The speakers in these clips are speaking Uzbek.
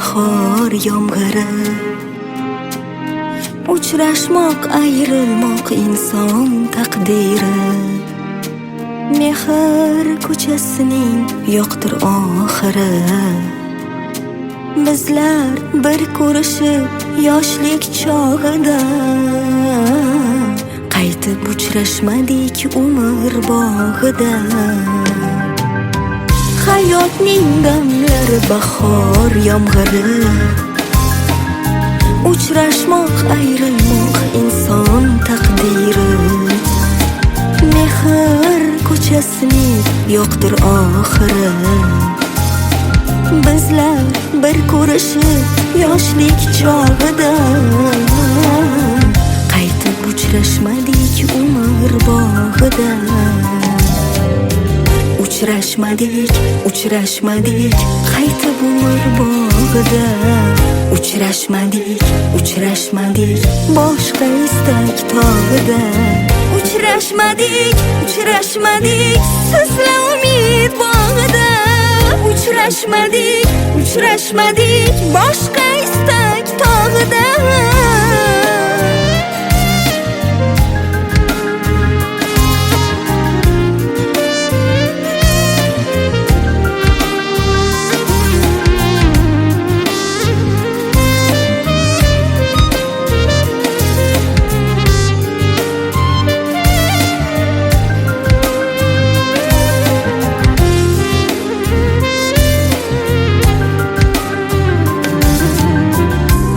bahor yomg'iri. Uchrashmoq, ayrilmoq inson taqdiri. Mehr ko'chasining yo'qdir oxiri. Bizlar bir ko'rishib yoshlik chog'ida qaytib uchrashmadik umr bog'ida. Hayotning damlari bahor yomg'iri. Uchrashmoq, ayrilmoq inson taqdiri. Mehr ko'chasining yo'qdir oxiri. Bizlar bir ko'rishib yoshlik chog'ida qaytib uchrashmadik umr bog'ida. Uchrashmadik qaytib umr bog'ida. Uchrashmadik boshqa istak tog'ida. Uchrashmadik sizla umid bog'ida. Uchrashmadik boshqa istak tog'ida.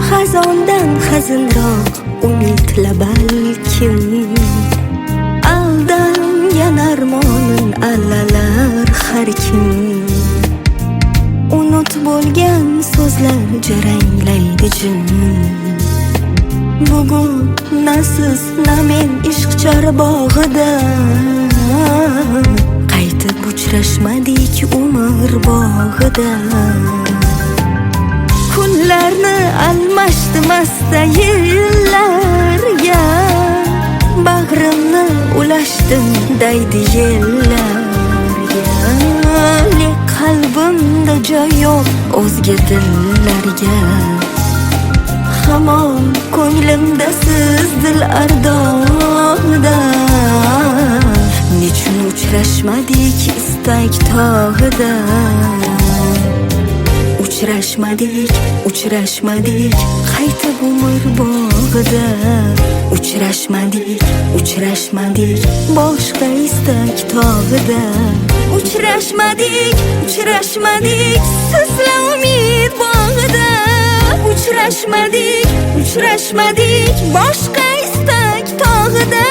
Xazondan hazilroq umidla balkim aldangan armonin allalar har kim. Unut bo'lgan so'zlar jaranglaydi jim. Bugun na siz na men ishqchor bog'ida qaytib uchrashmadik umr bog'ida. Kunlarni almashdi masta yillarga. Bag'rimni ulashdim daydi yellarga. Lek qalbimda joy yo'q o'zga dillarga. Hamon ko'nglimda siz dil ardog'ida. Nechun uchrashmadik istak tog'ida. Uchrashmadik qaytib umr bog'ida. Uchrashmadik boshqa istak tog'ida. Uchrashmadik sizla umid bog'ida. Uchrashmadik boshqa istak tog'ida.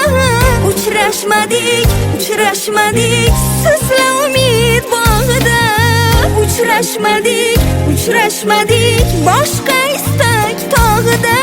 Uchrashmadik sizla umid bog'ida. Uchrashmadik boshqa istak tog'ida.